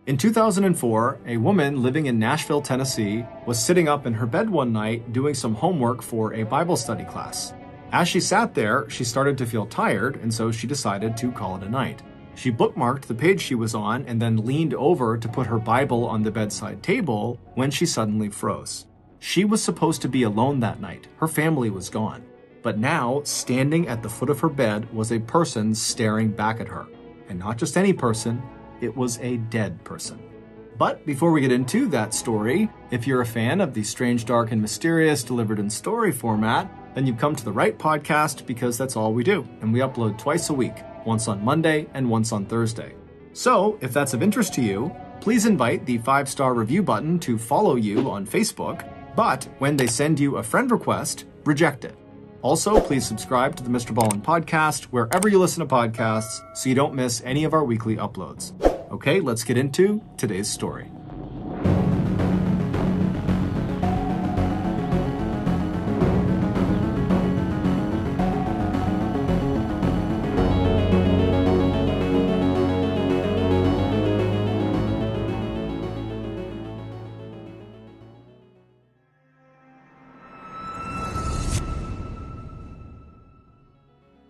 In 2004, a woman living in Nashville, Tennessee, was sitting up in her bed one night doing some homework for a Bible study class. As she sat there, she started to feel tired, and so she decided to call it a night. She bookmarked the page she was on and then leaned over to put her Bible on the bedside table when she suddenly froze. She was supposed to be alone that night. Her family was gone. But now, standing at the foot of her bed was a person staring back at her. And not just any person, it was a dead person. But before we get into that story, if you're a fan of the strange, dark, and mysterious delivered in story format, then you've come to the right podcast because that's all we do. And we upload twice a week, once on Monday and once on Thursday. So if that's of interest to you, please invite the 5-star review button to follow you on Facebook. But when they send you a friend request, reject it. Also, please subscribe to the MrBallen podcast wherever you listen to podcasts so you don't miss any of our weekly uploads. Okay, let's get into today's story.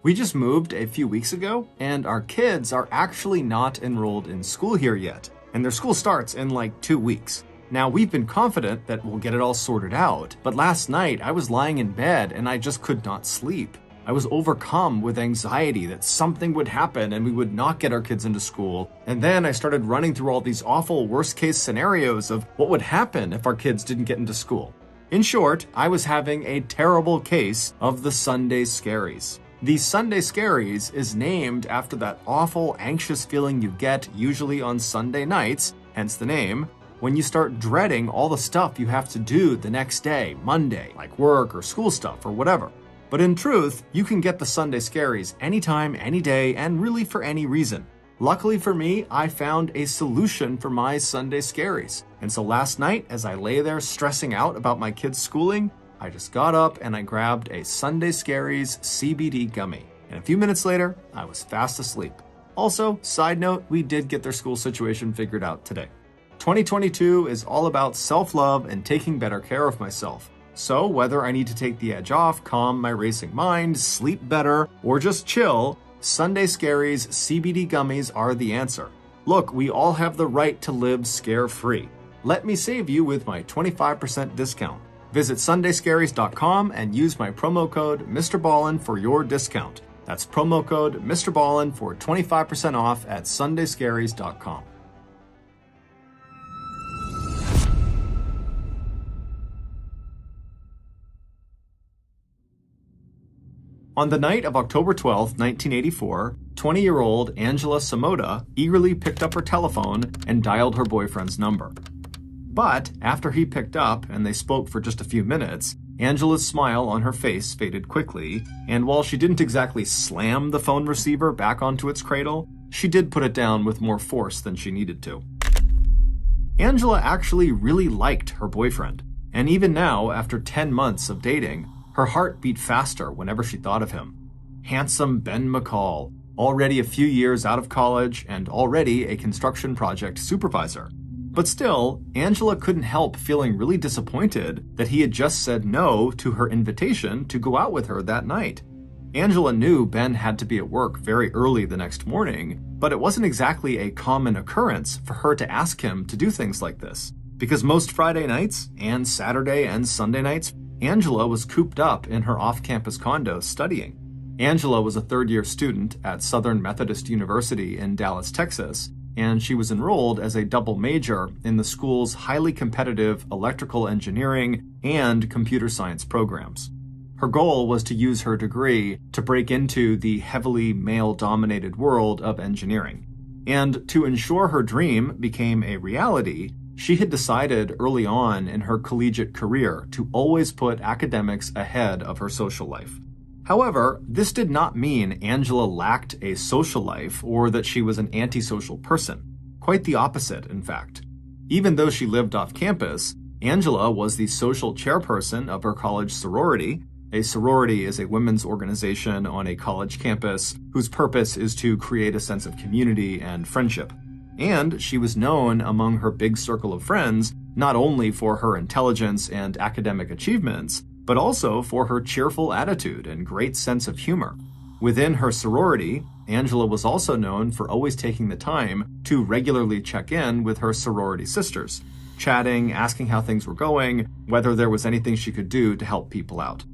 We just moved a few weeks ago, and our kids are actually not enrolled in school here yet, and their school starts in like 2 weeks. Now, we've been confident that we'll get it all sorted out, but last night I was lying in bed and I just could not sleep. I was overcome with anxiety that something would happen and we would not get our kids into school, and then I started running through all these awful worst-case scenarios of what would happen if our kids didn't get into school. In short, I was having a terrible case of the Sunday scaries. The Sunday Scaries is named after that awful, anxious feeling you get usually on Sunday nights, hence the name, when you start dreading all the stuff you have to do the next day, Monday, like work or school stuff or whatever. But in truth, you can get the Sunday Scaries anytime, any day, and really for any reason. Luckily for me, I found a solution for my Sunday Scaries. And so last night, as I lay there stressing out about my kids' schooling, I just got up and I grabbed a Sunday Scaries CBD gummy. And a few minutes later, I was fast asleep. Also, side note, we did get their school situation figured out today. 2022 is all about self-love and taking better care of myself. So whether I need to take the edge off, calm my racing mind, sleep better, or just chill, Sunday Scaries CBD gummies are the answer. Look, we all have the right to live scare-free. Let me save you with my 25% discount. Visit sundayscaries.com and use my promo code MrBallen for your discount. That's promo code MrBallen for 25% off at sundayscaries.com. On the night of October 12, 1984, 20-year-old Angela Samoda eagerly picked up her telephone and dialed her boyfriend's number. But after he picked up and they spoke for just a few minutes, Angela's smile on her face faded quickly, and while she didn't exactly slam the phone receiver back onto its cradle, she did put it down with more force than she needed to. Angela actually really liked her boyfriend, and even now, after 10 months of dating, her heart beat faster whenever she thought of him. Handsome Ben McCall, already a few years out of college and already a construction project supervisor. But still, Angela couldn't help feeling really disappointed that he had just said no to her invitation to go out with her that night. Angela knew Ben had to be at work very early the next morning, but it wasn't exactly a common occurrence for her to ask him to do things like this. Because most Friday nights, and Saturday and Sunday nights, Angela was cooped up in her off-campus condo studying. Angela was a third-year student at Southern Methodist University in Dallas, Texas, and she was enrolled as a double major in the school's highly competitive electrical engineering and computer science programs. Her goal was to use her degree to break into the heavily male-dominated world of engineering. And to ensure her dream became a reality, she had decided early on in her collegiate career to always put academics ahead of her social life. However, this did not mean Angela lacked a social life or that she was an antisocial person. Quite the opposite, in fact. Even though she lived off campus, Angela was the social chairperson of her college sorority. A sorority is a women's organization on a college campus whose purpose is to create a sense of community and friendship. And she was known among her big circle of friends not only for her intelligence and academic achievements, but also for her cheerful attitude and great sense of humor. Within her sorority, Angela was also known for always taking the time to regularly check in with her sorority sisters, chatting, asking how things were going, whether there was anything she could do to help people out.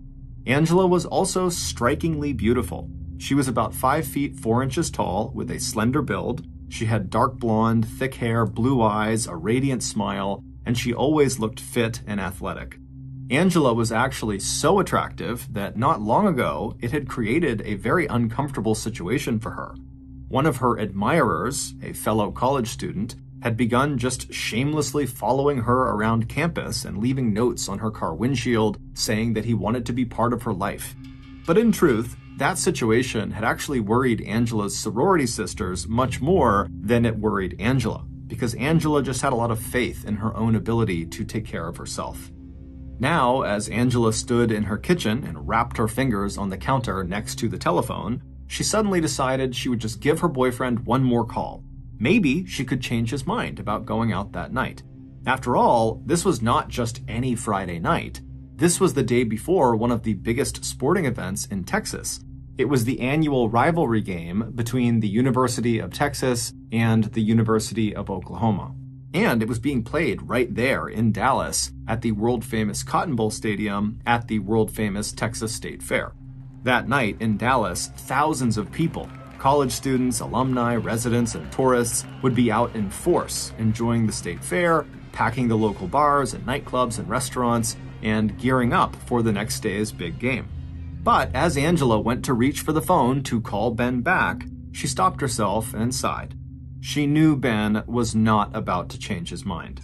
Angela was also strikingly beautiful. She was about 5 feet 4 inches tall with a slender build. She had dark blonde, thick hair, blue eyes, a radiant smile, and she always looked fit and athletic. Angela was actually so attractive that not long ago it had created a very uncomfortable situation for her. One of her admirers, a fellow college student, had begun just shamelessly following her around campus and leaving notes on her car windshield saying that he wanted to be part of her life. But in truth, that situation had actually worried Angela's sorority sisters much more than it worried Angela, because Angela just had a lot of faith in her own ability to take care of herself. Now, as Angela stood in her kitchen and rapped her fingers on the counter next to the telephone, she suddenly decided she would just give her boyfriend one more call. Maybe she could change his mind about going out that night. After all, this was not just any Friday night. This was the day before one of the biggest sporting events in Texas. It was the annual rivalry game between the University of Texas and the University of Oklahoma. And it was being played right there in Dallas at the world-famous Cotton Bowl Stadium at the world-famous Texas State Fair. That night in Dallas, thousands of people, college students, alumni, residents, and tourists, would be out in force, enjoying the state fair, packing the local bars and nightclubs and restaurants, and gearing up for the next day's big game. But as Angela went to reach for the phone to call Ben back, she stopped herself and sighed. She knew Ben was not about to change his mind.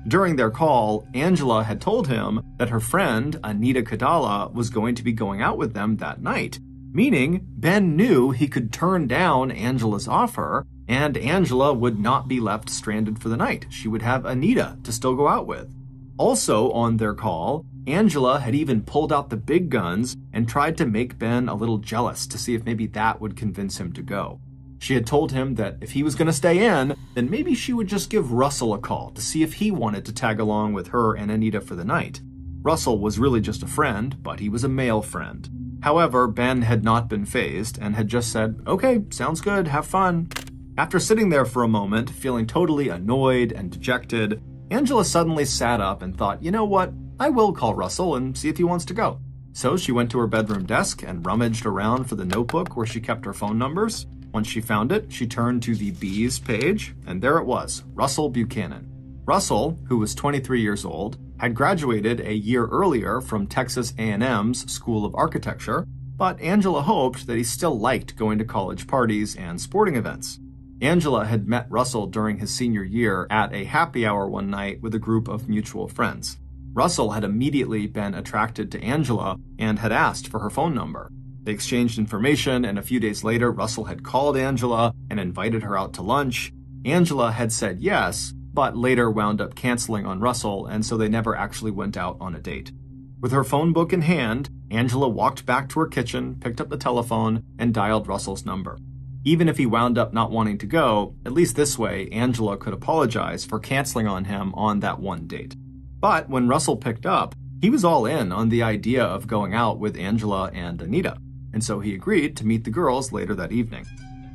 During their call, Angela had told him that her friend, Anita Kadala, was going to be going out with them that night, meaning Ben knew he could turn down Angela's offer, and Angela would not be left stranded for the night. She would have Anita to still go out with. Also on their call, Angela had even pulled out the big guns and tried to make Ben a little jealous to see if maybe that would convince him to go. She had told him that if he was going to stay in, then maybe she would just give Russell a call to see if he wanted to tag along with her and Anita for the night. Russell was really just a friend, but he was a male friend. However, Ben had not been fazed and had just said, "Okay, sounds good, have fun." After sitting there for a moment, feeling totally annoyed and dejected, Angela suddenly sat up and thought, you know what, I will call Russell and see if he wants to go. So she went to her bedroom desk and rummaged around for the notebook where she kept her phone numbers. Once she found it, she turned to the Bees page, and there it was, Russell Buchanan. Russell, who was 23 years old, had graduated a year earlier from Texas A&M's School of Architecture, but Angela hoped that he still liked going to college parties and sporting events. Angela had met Russell during his senior year at a happy hour one night with a group of mutual friends. Russell had immediately been attracted to Angela and had asked for her phone number. They exchanged information, and a few days later, Russell had called Angela and invited her out to lunch. Angela had said yes, but later wound up canceling on Russell, and so they never actually went out on a date. With her phone book in hand, Angela walked back to her kitchen, picked up the telephone, and dialed Russell's number. Even if he wound up not wanting to go, at least this way, Angela could apologize for canceling on him on that one date. But when Russell picked up, he was all in on the idea of going out with Angela and Anita, and so he agreed to meet the girls later that evening.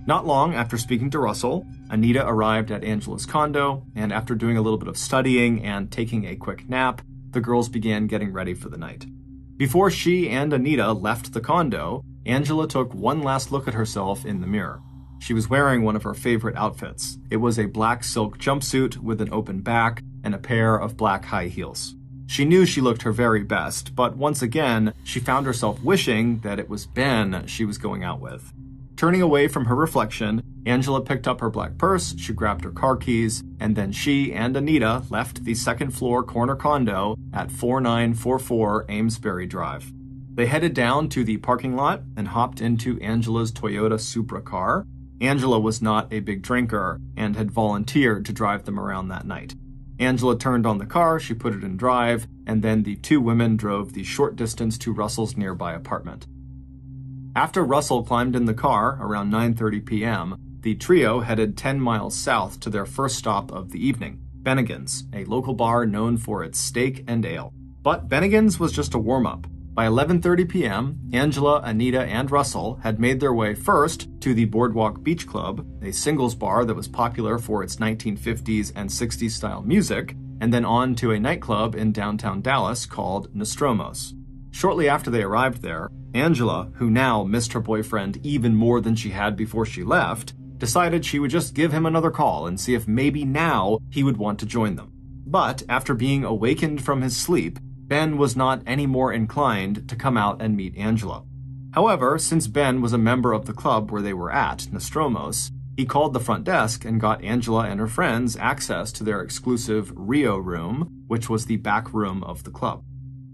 Not long after speaking to Russell, Anita arrived at Angela's condo, and after doing a little bit of studying and taking a quick nap, the girls began getting ready for the night. Before she and Anita left the condo, Angela took one last look at herself in the mirror. She was wearing one of her favorite outfits. It was a black silk jumpsuit with an open back and a pair of black high heels. She knew she looked her very best, but once again, she found herself wishing that it was Ben she was going out with. Turning away from her reflection, Angela picked up her black purse, she grabbed her car keys, and then she and Anita left the second-floor corner condo at 4944 Amesbury Drive. They headed down to the parking lot and hopped into Angela's Toyota Supra car. Angela was not a big drinker and had volunteered to drive them around that night. Angela turned on the car, she put it in drive, and then the two women drove the short distance to Russell's nearby apartment. After Russell climbed in the car around 9:30 p.m., The trio headed 10 miles south to their first stop of the evening, Bennigan's, a local bar known for its steak and ale. But Bennigan's was just a warm-up. By 11:30 p.m., Angela, Anita, and Russell had made their way first to the Boardwalk Beach Club, a singles bar that was popular for its 1950s and 60s style music, and then on to a nightclub in downtown Dallas called Nostromo's. Shortly after they arrived there, Angela, who now missed her boyfriend even more than she had before she left, decided she would just give him another call and see if maybe now he would want to join them. But after being awakened from his sleep, Ben was not any more inclined to come out and meet Angela. However, since Ben was a member of the club where they were at, Nostromo's, he called the front desk and got Angela and her friends access to their exclusive Rio room, which was the back room of the club.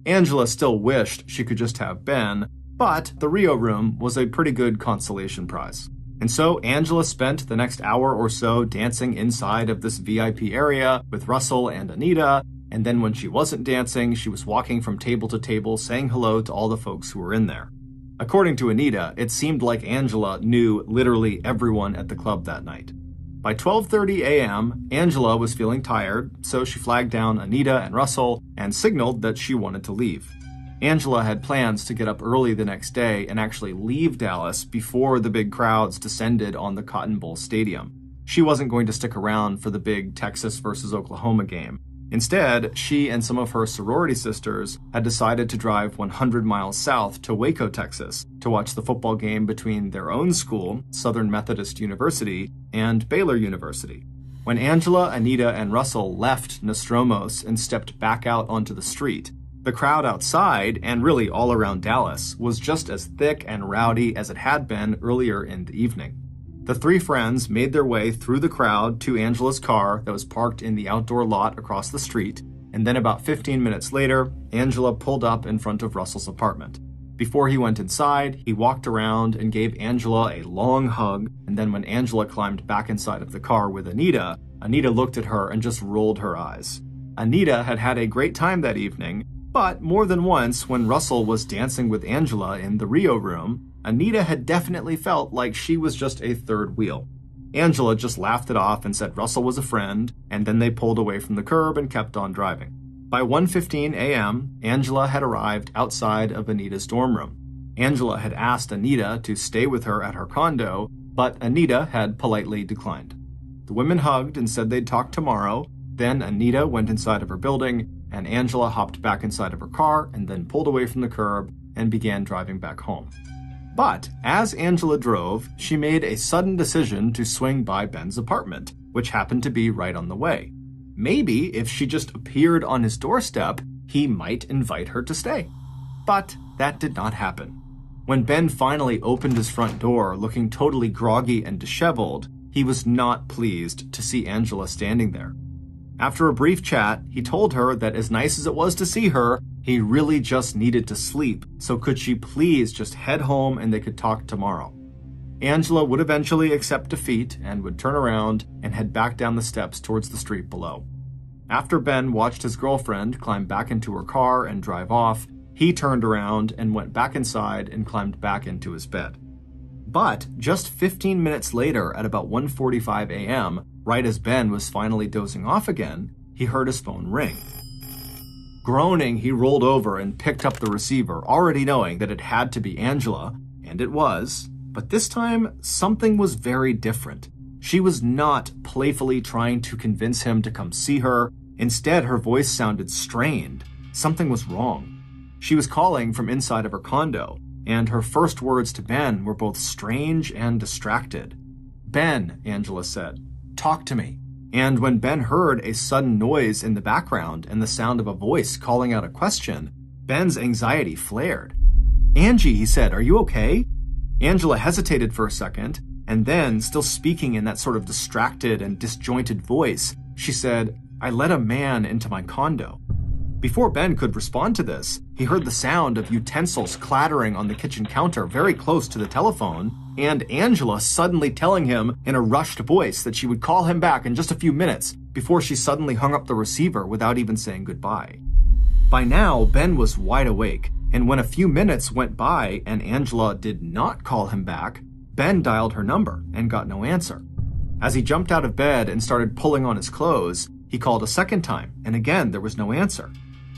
Angela still wished she could just have Ben, but the Rio room was a pretty good consolation prize. And so Angela spent the next hour or so dancing inside of this VIP area with Russell and Anita, and then when she wasn't dancing, she was walking from table to table saying hello to all the folks who were in there. According to Anita, it seemed like Angela knew literally everyone at the club that night. By 12:30 a.m., Angela was feeling tired, so she flagged down Anita and Russell and signaled that she wanted to leave. Angela had plans to get up early the next day and actually leave Dallas before the big crowds descended on the Cotton Bowl Stadium. She wasn't going to stick around for the big Texas versus Oklahoma game. Instead, she and some of her sorority sisters had decided to drive 100 miles south to Waco, Texas, to watch the football game between their own school, Southern Methodist University, and Baylor University. When Angela, Anita, and Russell left Nostromo's and stepped back out onto the street, the crowd outside, and really all around Dallas, was just as thick and rowdy as it had been earlier in the evening. The three friends made their way through the crowd to Angela's car that was parked in the outdoor lot across the street, and then about 15 minutes later, Angela pulled up in front of Russell's apartment. Before he went inside, he walked around and gave Angela a long hug, and then when Angela climbed back inside of the car with Anita, Anita looked at her and just rolled her eyes. Anita had had a great time that evening, but more than once when Russell was dancing with Angela in the Rio room, Anita had definitely felt like she was just a third wheel. Angela just laughed it off and said Russell was a friend, and then they pulled away from the curb and kept on driving. By 1:15 a.m., Angela had arrived outside of Anita's dorm room. Angela had asked Anita to stay with her at her condo, but Anita had politely declined. The women hugged and said they'd talk tomorrow. Then Anita went inside of her building, and Angela hopped back inside of her car and then pulled away from the curb and began driving back home. But as Angela drove, she made a sudden decision to swing by Ben's apartment, which happened to be right on the way. Maybe if she just appeared on his doorstep, he might invite her to stay. But that did not happen. When Ben finally opened his front door looking totally groggy and disheveled, he was not pleased to see Angela standing there. After a brief chat, he told her that as nice as it was to see her, he really just needed to sleep, so could she please just head home and they could talk tomorrow. Angela would eventually accept defeat and would turn around and head back down the steps towards the street below. After Ben watched his girlfriend climb back into her car and drive off, he turned around and went back inside and climbed back into his bed. But just 15 minutes later, at about 1:45 a.m., right as Ben was finally dozing off again, he heard his phone ring. Groaning, he rolled over and picked up the receiver, already knowing that it had to be Angela, and it was. But this time, something was very different. She was not playfully trying to convince him to come see her. Instead, her voice sounded strained. Something was wrong. She was calling from inside of her condo, and her first words to Ben were both strange and distracted. "Ben," Angela said, "talk to me." And when Ben heard a sudden noise in the background and the sound of a voice calling out a question, Ben's anxiety flared. "Angie," he said, "are you okay?" Angela hesitated for a second, and then, still speaking in that sort of distracted and disjointed voice, she said, "I let a man into my condo." Before Ben could respond to this, he heard the sound of utensils clattering on the kitchen counter very close to the telephone, and Angela suddenly telling him in a rushed voice that she would call him back in just a few minutes before she suddenly hung up the receiver without even saying goodbye. By now, Ben was wide awake, and when a few minutes went by and Angela did not call him back, Ben dialed her number and got no answer. As he jumped out of bed and started pulling on his clothes, he called a second time, and again there was no answer.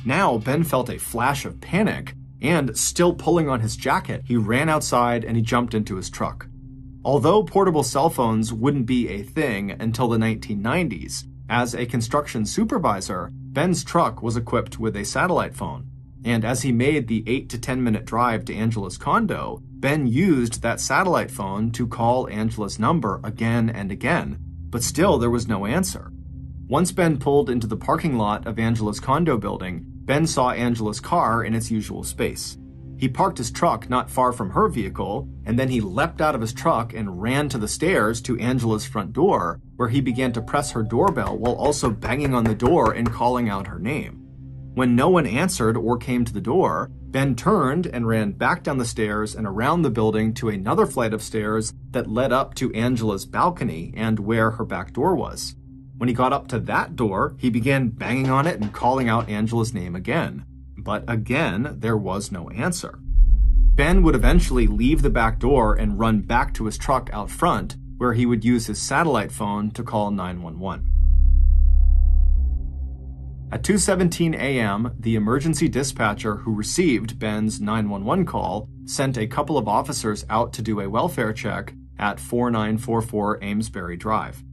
Now Ben felt a flash of panic, and still pulling on his jacket, he ran outside and he jumped into his truck. Although portable cell phones wouldn't be a thing until the 1990s, as a construction supervisor, Ben's truck was equipped with a satellite phone. And as he made the 8 to 10 minute drive to Angela's condo, Ben used that satellite phone to call Angela's number again and again, but still there was no answer. Once Ben pulled into the parking lot of Angela's condo building, Ben saw Angela's car in its usual space. He parked his truck not far from her vehicle, and then he leapt out of his truck and ran to the stairs to Angela's front door, where he began to press her doorbell while also banging on the door and calling out her name. When no one answered or came to the door, Ben turned and ran back down the stairs and around the building to another flight of stairs that led up to Angela's balcony and where her back door was. When he got up to that door, he began banging on it and calling out Angela's name again. But again, there was no answer. Ben would eventually leave the back door and run back to his truck out front, where he would use his satellite phone to call 911. At 2:17 a.m., the emergency dispatcher who received Ben's 911 call sent a couple of officers out to do a welfare check at 4944 Amesbury Drive.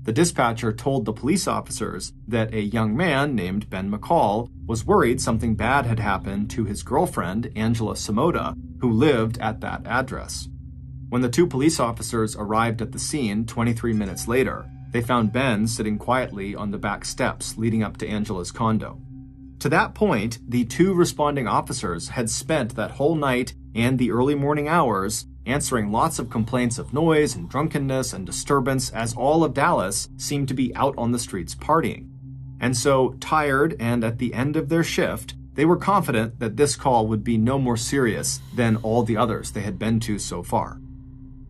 The dispatcher told the police officers that a young man named Ben McCall was worried something bad had happened to his girlfriend, Angela Samoda, who lived at that address. When the two police officers arrived at the scene 23 minutes later, they found Ben sitting quietly on the back steps leading up to Angela's condo. To that point, the two responding officers had spent that whole night and the early morning hours answering lots of complaints of noise and drunkenness and disturbance, as all of Dallas seemed to be out on the streets partying. And so, tired and at the end of their shift, they were confident that this call would be no more serious than all the others they had been to so far.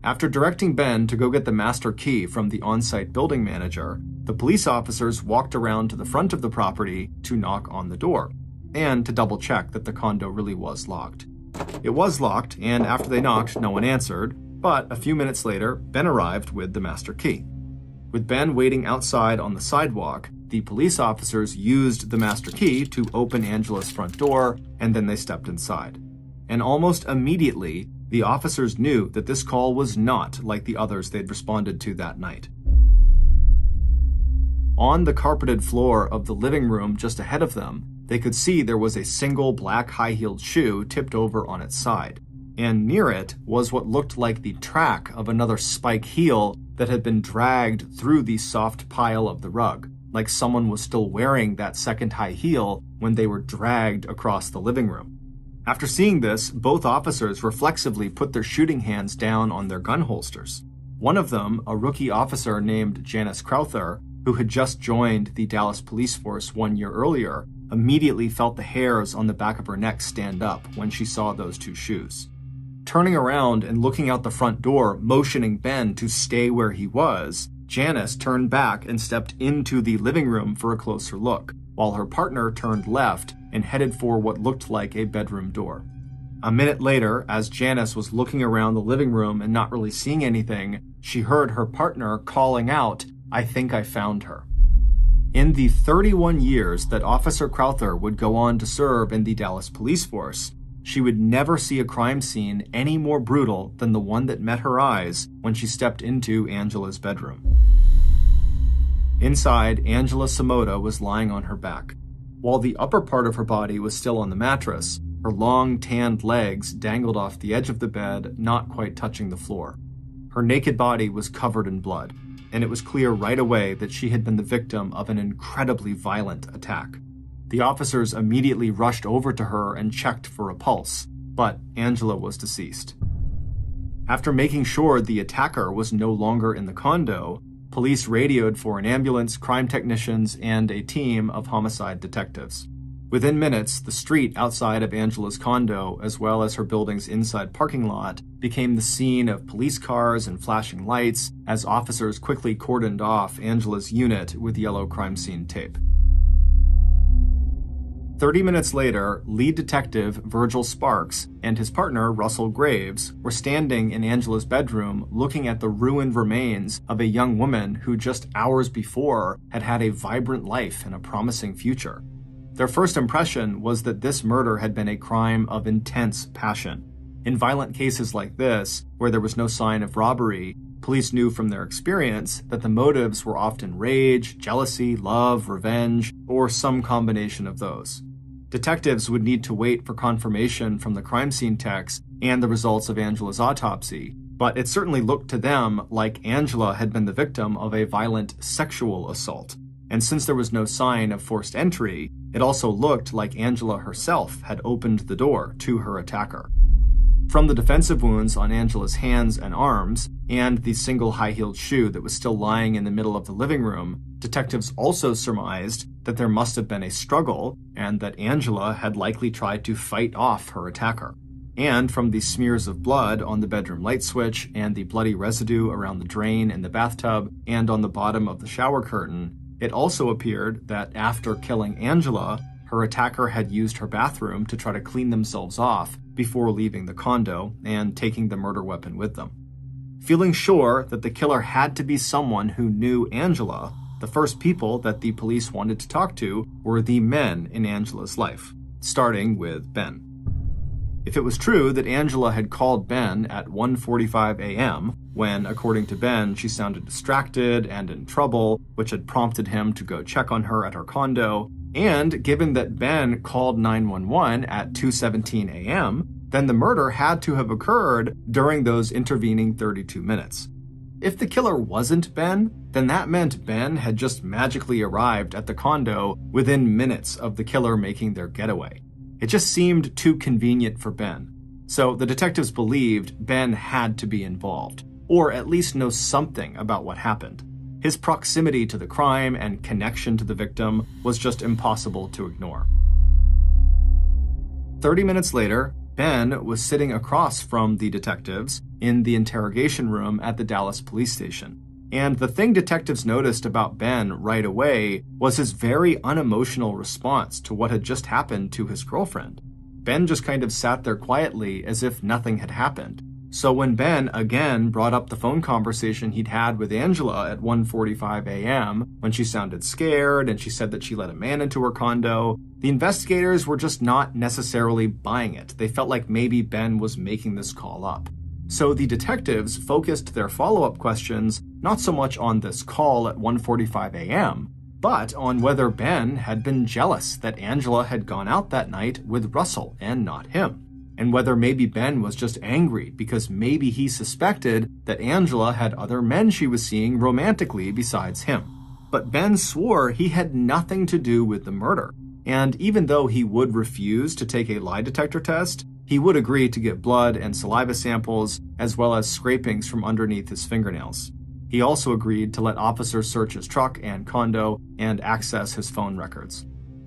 After directing Ben to go get the master key from the on-site building manager, the police officers walked around to the front of the property to knock on the door, and to double-check that the condo really was locked. It was locked, and after they knocked, no one answered, but a few minutes later, Ben arrived with the master key. With Ben waiting outside on the sidewalk, the police officers used the master key to open Angela's front door, and then they stepped inside. And almost immediately, the officers knew that this call was not like the others they'd responded to that night. On the carpeted floor of the living room just ahead of them, they could see there was a single black high-heeled shoe tipped over on its side, and near it was what looked like the track of another spike heel that had been dragged through the soft pile of the rug, like someone was still wearing that second high heel when they were dragged across the living room. After seeing this, both officers reflexively put their shooting hands down on their gun holsters. One of them, a rookie officer named Janice Crowther, who had just joined the Dallas police force 1 year earlier, immediately felt the hairs on the back of her neck stand up when she saw those two shoes. Turning around and looking out the front door, motioning Ben to stay where he was, Janice turned back and stepped into the living room for a closer look, while her partner turned left and headed for what looked like a bedroom door. A minute later, as Janice was looking around the living room and not really seeing anything, she heard her partner calling out, "I think I found her." In the 31 years that Officer Crowther would go on to serve in the Dallas police force, she would never see a crime scene any more brutal than the one that met her eyes when she stepped into Angela's bedroom. Inside, Angela Samoda was lying on her back. While the upper part of her body was still on the mattress, her long, tanned legs dangled off the edge of the bed, not quite touching the floor. Her naked body was covered in blood, and it was clear right away that she had been the victim of an incredibly violent attack. The officers immediately rushed over to her and checked for a pulse, but Angela was deceased. After making sure the attacker was no longer in the condo, police radioed for an ambulance, crime technicians, and a team of homicide detectives. Within minutes, the street outside of Angela's condo, as well as her building's inside parking lot, became the scene of police cars and flashing lights as officers quickly cordoned off Angela's unit with yellow crime scene tape. 30 minutes later, lead detective Virgil Sparks and his partner Russell Graves were standing in Angela's bedroom looking at the ruined remains of a young woman who just hours before had had a vibrant life and a promising future. Their first impression was that this murder had been a crime of intense passion. In violent cases like this, where there was no sign of robbery, police knew from their experience that the motives were often rage, jealousy, love, revenge, or some combination of those. Detectives would need to wait for confirmation from the crime scene techs and the results of Angela's autopsy, but it certainly looked to them like Angela had been the victim of a violent sexual assault. And since there was no sign of forced entry, it also looked like Angela herself had opened the door to her attacker. From the defensive wounds on Angela's hands and arms, and the single high-heeled shoe that was still lying in the middle of the living room, detectives also surmised that there must have been a struggle and that Angela had likely tried to fight off her attacker. And from the smears of blood on the bedroom light switch and the bloody residue around the drain in the bathtub and on the bottom of the shower curtain, it also appeared that after killing Angela, her attacker had used her bathroom to try to clean themselves off before leaving the condo and taking the murder weapon with them. Feeling sure that the killer had to be someone who knew Angela, the first people that the police wanted to talk to were the men in Angela's life, starting with Ben. If it was true that Angela had called Ben at 1:45 a.m., when, according to Ben, she sounded distracted and in trouble, which had prompted him to go check on her at her condo, and given that Ben called 911 at 2:17 a.m., then the murder had to have occurred during those intervening 32 minutes. If the killer wasn't Ben, then that meant Ben had just magically arrived at the condo within minutes of the killer making their getaway. It just seemed too convenient for Ben. So the detectives believed Ben had to be involved, or at least know something about what happened. His proximity to the crime and connection to the victim was just impossible to ignore. 30 minutes later, Ben was sitting across from the detectives in the interrogation room at the Dallas police station. And the thing detectives noticed about Ben right away was his very unemotional response to what had just happened to his girlfriend. Ben just kind of sat there quietly as if nothing had happened. So when Ben again brought up the phone conversation he'd had with Angela at 1:45 a.m., when she sounded scared and she said that she let a man into her condo, the investigators were just not necessarily buying it. They felt like maybe Ben was making this call up. So the detectives focused their follow-up questions not so much on this call at 1:45 a.m., but on whether Ben had been jealous that Angela had gone out that night with Russell and not him, and whether maybe Ben was just angry because maybe he suspected that Angela had other men she was seeing romantically besides him. But Ben swore he had nothing to do with the murder, and even though he would refuse to take a lie detector test, he would agree to give blood and saliva samples, as well as scrapings from underneath his fingernails. He also agreed to let officers search his truck and condo and access his phone records.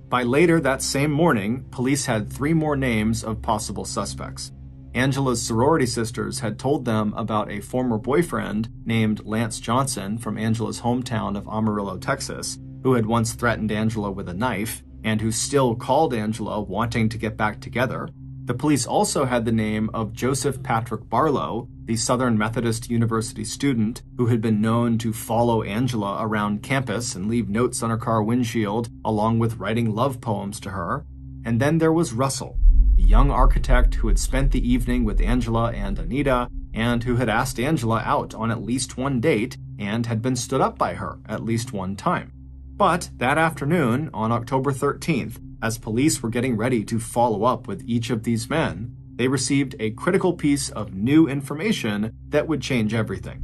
By later that same morning, police had 3 more names of possible suspects. Angela's sorority sisters had told them about a former boyfriend named Lance Johnson from Angela's hometown of Amarillo, Texas, who had once threatened Angela with a knife and who still called Angela wanting to get back together. The police also had the name of Joseph Patrick Barlow, the Southern Methodist University student who had been known to follow Angela around campus and leave notes on her car windshield, along with writing love poems to her. And then there was Russell, the young architect who had spent the evening with Angela and Anita, and who had asked Angela out on at least one date and had been stood up by her at least one time. But that afternoon, on October 13th, as police were getting ready to follow up with each of these men, they received a critical piece of new information that would change everything.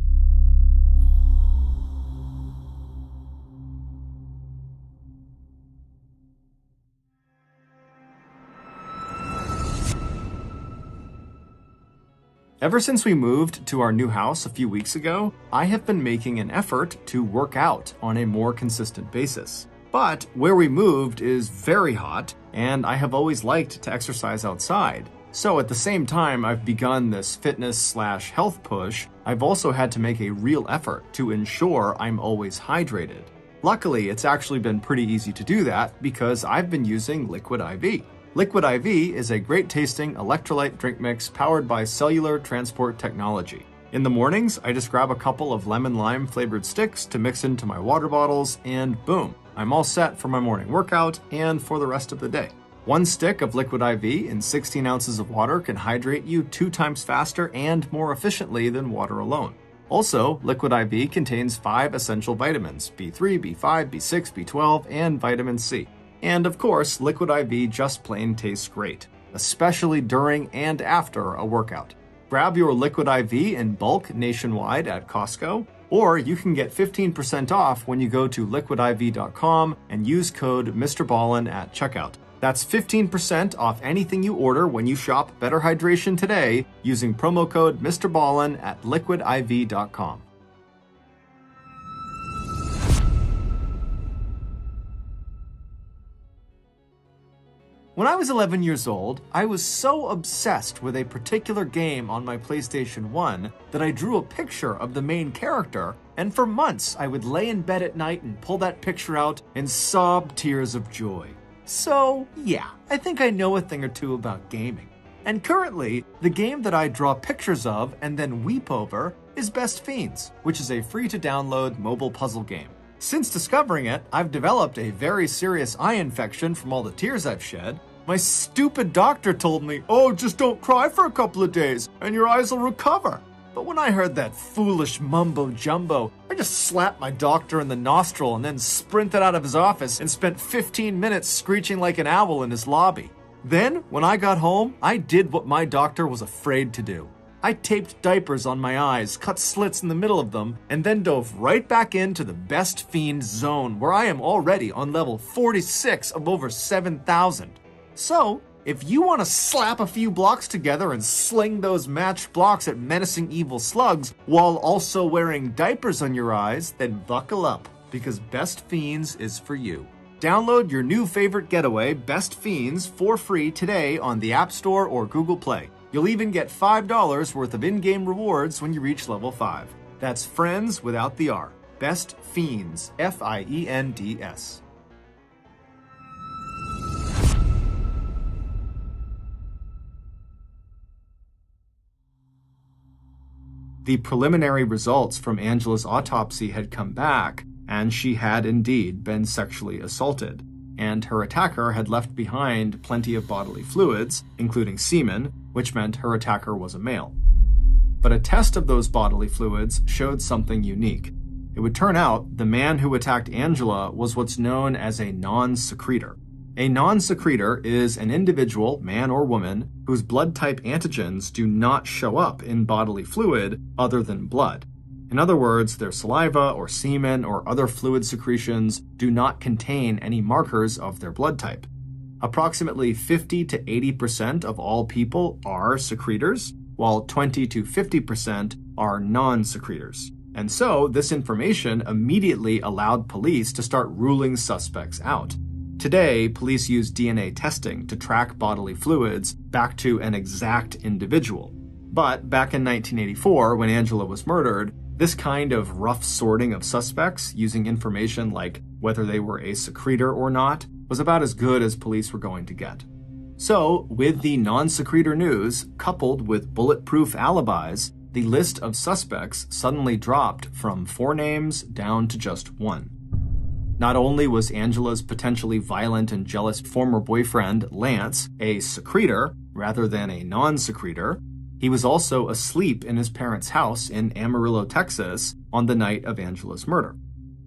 Ever since we moved to our new house a few weeks ago, I have been making an effort to work out on a more consistent basis. But where we moved is very hot, and I have always liked to exercise outside. So at the same time I've begun this fitness/health push, I've also had to make a real effort to ensure I'm always hydrated. Luckily, it's actually been pretty easy to do that because I've been using Liquid IV. Liquid IV is a great tasting electrolyte drink mix powered by cellular transport technology. In the mornings, I just grab a couple of lemon-lime flavored sticks to mix into my water bottles, and boom, I'm all set for my morning workout and for the rest of the day. One stick of Liquid IV in 16 ounces of water can hydrate you 2 times faster and more efficiently than water alone. Also, Liquid IV contains 5 essential vitamins: B3, B5, B6, B12, and vitamin C. And of course, Liquid IV just plain tastes great, especially during and after a workout. Grab your Liquid IV in bulk nationwide at Costco, or you can get 15% off when you go to liquidiv.com and use code MrBallen at checkout. That's 15% off anything you order when you shop Better Hydration today using promo code MrBallen at liquidiv.com. When I was 11 years old, I was so obsessed with a particular game on my PlayStation 1 that I drew a picture of the main character, and for months I would lay in bed at night and pull that picture out and sob tears of joy. So, yeah, I think I know a thing or two about gaming. And currently, the game that I draw pictures of and then weep over is Best Fiends, which is a free-to-download mobile puzzle game. Since discovering it, I've developed a very serious eye infection from all the tears I've shed. My stupid doctor told me, "Oh, just don't cry for a couple of days and your eyes will recover." But when I heard that foolish mumbo-jumbo, I just slapped my doctor in the nostril and then sprinted out of his office and spent 15 minutes screeching like an owl in his lobby. Then, when I got home, I did what my doctor was afraid to do. I taped diapers on my eyes, cut slits in the middle of them, and then dove right back into the Best Fiends zone, where I am already on level 46 of over 7,000. So, if you want to slap a few blocks together and sling those matched blocks at menacing evil slugs while also wearing diapers on your eyes, then buckle up, because Best Fiends is for you. Download your new favorite getaway, Best Fiends, for free today on the App Store or Google Play. You'll even get $5 worth of in-game rewards when you reach level 5. That's friends without the R. Best Fiends, Fiends. The preliminary results from Angela's autopsy had come back, and she had indeed been sexually assaulted, and her attacker had left behind plenty of bodily fluids, including semen, which meant her attacker was a male. But a test of those bodily fluids showed something unique. It would turn out the man who attacked Angela was what's known as a non-secretor. A non-secretor is an individual, man or woman, whose blood type antigens do not show up in bodily fluid other than blood. In other words, their saliva or semen or other fluid secretions do not contain any markers of their blood type. Approximately 50 to 80% of all people are secretors, while 20 to 50% are non-secretors. And so, this information immediately allowed police to start ruling suspects out. Today, police use DNA testing to track bodily fluids back to an exact individual. But back in 1984, when Angela was murdered, this kind of rough sorting of suspects using information like whether they were a secretor or not was about as good as police were going to get. So, with the non-secretor news, coupled with bulletproof alibis, the list of suspects suddenly dropped from 4 names down to just 1. Not only was Angela's potentially violent and jealous former boyfriend, Lance, a secretor rather than a non-secretor, he was also asleep in his parents' house in Amarillo, Texas, on the night of Angela's murder.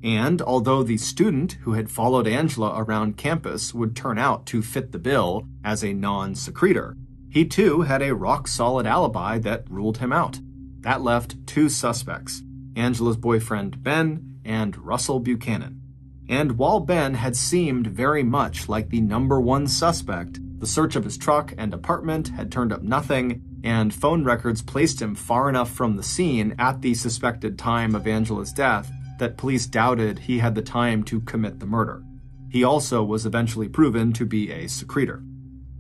And although the student who had followed Angela around campus would turn out to fit the bill as a non-secretor, he too had a rock-solid alibi that ruled him out. That left 2 suspects, Angela's boyfriend Ben and Russell Buchanan. And while Ben had seemed very much like the number 1 suspect, the search of his truck and apartment had turned up nothing, and phone records placed him far enough from the scene at the suspected time of Angela's death that police doubted he had the time to commit the murder. He also was eventually proven to be a secretor.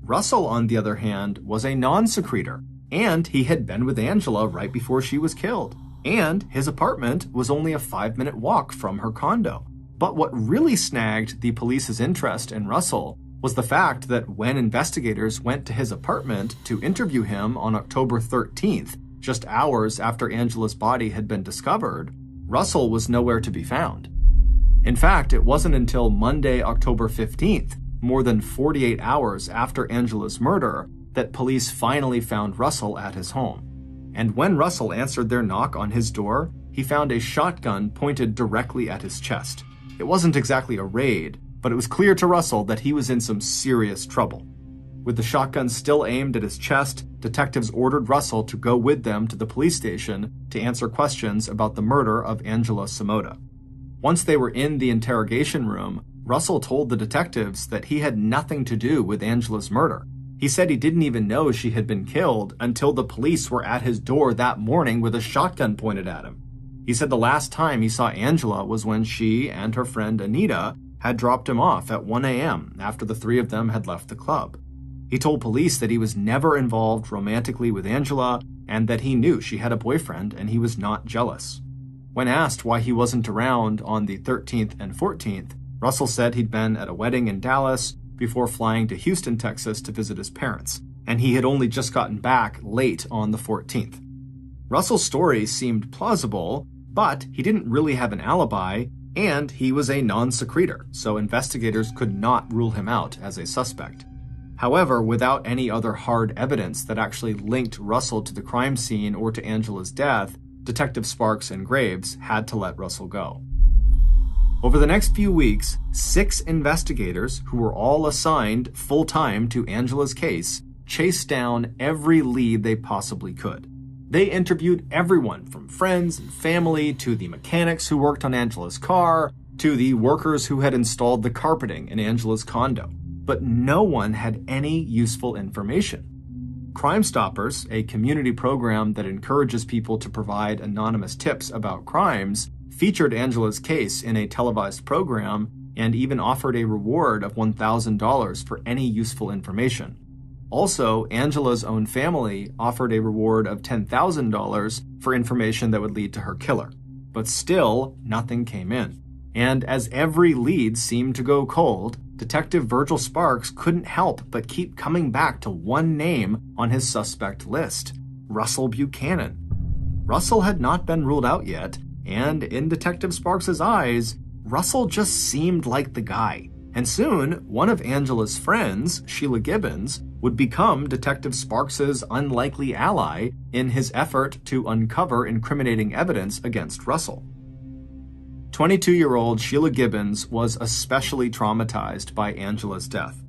Russell, on the other hand, was a non-secretor, and he had been with Angela right before she was killed, and his apartment was only a 5-minute walk from her condo. But what really snagged the police's interest in Russell was the fact that when investigators went to his apartment to interview him on October 13th, just hours after Angela's body had been discovered, Russell was nowhere to be found. In fact, it wasn't until Monday, October 15th, more than 48 hours after Angela's murder, that police finally found Russell at his home. And when Russell answered their knock on his door, he found a shotgun pointed directly at his chest. It wasn't exactly a raid, but it was clear to Russell that he was in some serious trouble. With the shotgun still aimed at his chest, detectives ordered Russell to go with them to the police station to answer questions about the murder of Angela Samoda. Once they were in the interrogation room, Russell told the detectives that he had nothing to do with Angela's murder. He said he didn't even know she had been killed until the police were at his door that morning with a shotgun pointed at him. He said the last time he saw Angela was when she and her friend Anita had dropped him off at 1 a.m. after the three of them had left the club. He told police that he was never involved romantically with Angela and that he knew she had a boyfriend and he was not jealous. When asked why he wasn't around on the 13th and 14th, Russell said he'd been at a wedding in Dallas before flying to Houston, Texas to visit his parents, and he had only just gotten back late on the 14th. Russell's story seemed plausible, but he didn't really have an alibi, and he was a non-secretor, so investigators could not rule him out as a suspect. However, without any other hard evidence that actually linked Russell to the crime scene or to Angela's death, Detective Sparks and Graves had to let Russell go. Over the next few weeks, 6 investigators, who were all assigned full-time to Angela's case, chased down every lead they possibly could. They interviewed everyone from friends and family to the mechanics who worked on Angela's car to the workers who had installed the carpeting in Angela's condo, but no one had any useful information. Crime Stoppers, a community program that encourages people to provide anonymous tips about crimes, featured Angela's case in a televised program and even offered a reward of $1,000 for any useful information. Also, Angela's own family offered a reward of $10,000 for information that would lead to her killer. But still, nothing came in. And as every lead seemed to go cold, Detective Virgil Sparks couldn't help but keep coming back to one name on his suspect list: Russell Buchanan. Russell had not been ruled out yet, and in Detective Sparks' eyes, Russell just seemed like the guy. And soon, one of Angela's friends, Sheila Gibbons, would become Detective Sparks' unlikely ally in his effort to uncover incriminating evidence against Russell. 22-year-old Sheila Gibbons was especially traumatized by Angela's death.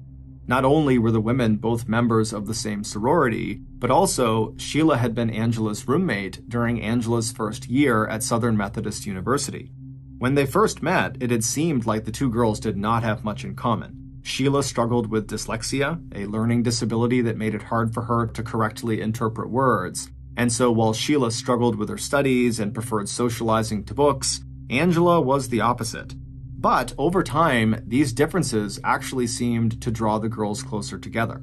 Not only were the women both members of the same sorority, but also Sheila had been Angela's roommate during Angela's first year at Southern Methodist University. When they first met, it had seemed like the two girls did not have much in common. Sheila struggled with dyslexia, a learning disability that made it hard for her to correctly interpret words. And so while Sheila struggled with her studies and preferred socializing to books, Angela was the opposite. But over time, these differences actually seemed to draw the girls closer together.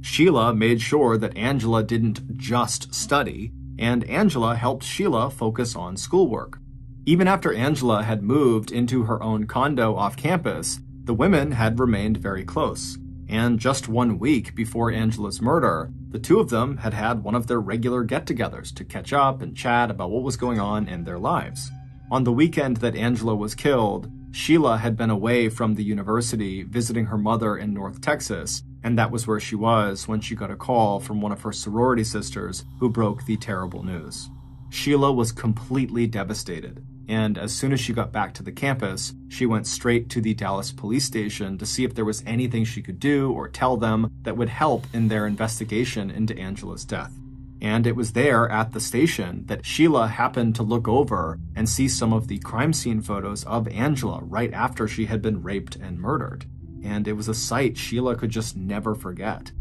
Sheila made sure that Angela didn't just study, and Angela helped Sheila focus on schoolwork. Even after Angela had moved into her own condo off campus, the women had remained very close. And just 1 week before Angela's murder, the two of them had had one of their regular get-togethers to catch up and chat about what was going on in their lives. On the weekend that Angela was killed, Sheila had been away from the university visiting her mother in North Texas, and that was where she was when she got a call from one of her sorority sisters who broke the terrible news. Sheila was completely devastated, and as soon as she got back to the campus, she went straight to the Dallas police station to see if there was anything she could do or tell them that would help in their investigation into Angela's death. And it was there at the station that Sheila happened to look over and see some of the crime scene photos of Angela right after she had been raped and murdered. And it was a sight Sheila could just never forget.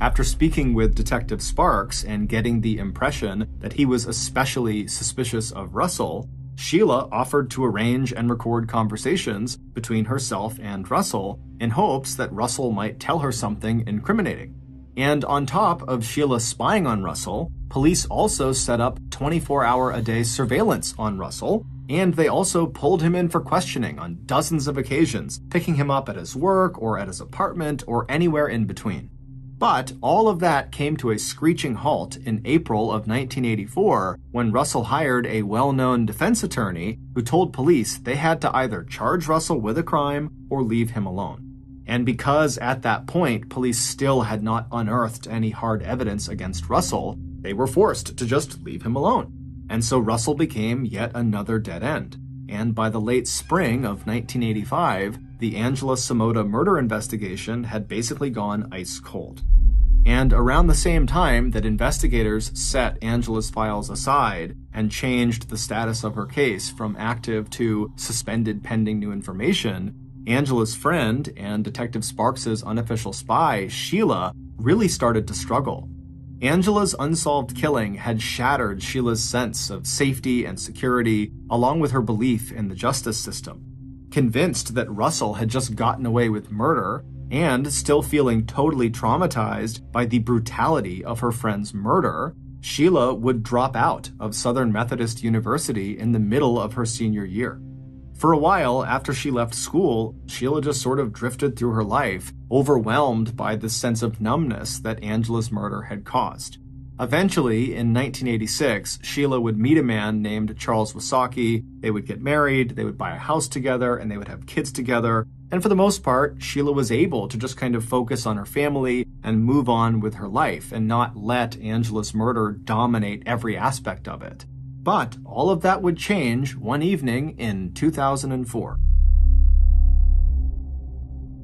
After speaking with Detective Sparks and getting the impression that he was especially suspicious of Russell, Sheila offered to arrange and record conversations between herself and Russell in hopes that Russell might tell her something incriminating. And on top of Sheila spying on Russell, police also set up 24-hour-a-day surveillance on Russell and they also pulled him in for questioning on dozens of occasions, picking him up at his work or at his apartment or anywhere in between. But all of that came to a screeching halt in April of 1984 when Russell hired a well-known defense attorney who told police they had to either charge Russell with a crime or leave him alone. And because at that point police still had not unearthed any hard evidence against Russell, they were forced to just leave him alone. And so Russell became yet another dead end. And by the late spring of 1985, the Angela Samota murder investigation had basically gone ice cold. And around the same time that investigators set Angela's files aside and changed the status of her case from active to suspended pending new information, Angela's friend and Detective Sparks' unofficial spy, Sheila, really started to struggle. Angela's unsolved killing had shattered Sheila's sense of safety and security, along with her belief in the justice system. Convinced that Russell had just gotten away with murder, and still feeling totally traumatized by the brutality of her friend's murder, Sheila would drop out of Southern Methodist University in the middle of her senior year. For a while after she left school, Sheila just sort of drifted through her life, overwhelmed by the sense of numbness that Angela's murder had caused. Eventually, in 1986, Sheila would meet a man named Charles Wasaki, they would get married, they would buy a house together, and they would have kids together. And for the most part, Sheila was able to just kind of focus on her family and move on with her life and not let Angela's murder dominate every aspect of it. But all of that would change one evening in 2004.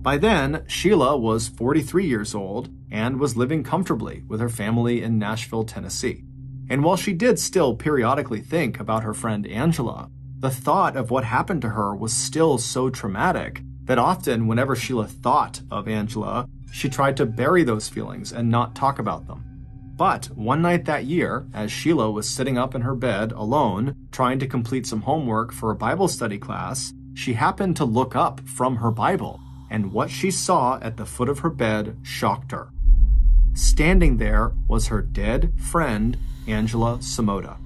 By then, Sheila was 43 years old and was living comfortably with her family in Nashville, Tennessee. And while she did still periodically think about her friend Angela, the thought of what happened to her was still so traumatic that often whenever Sheila thought of Angela, she tried to bury those feelings and not talk about them. But one night that year, as Sheila was sitting up in her bed alone, trying to complete some homework for a Bible study class, she happened to look up from her Bible, and what she saw at the foot of her bed shocked her. Standing there was her dead friend, Angela Samota.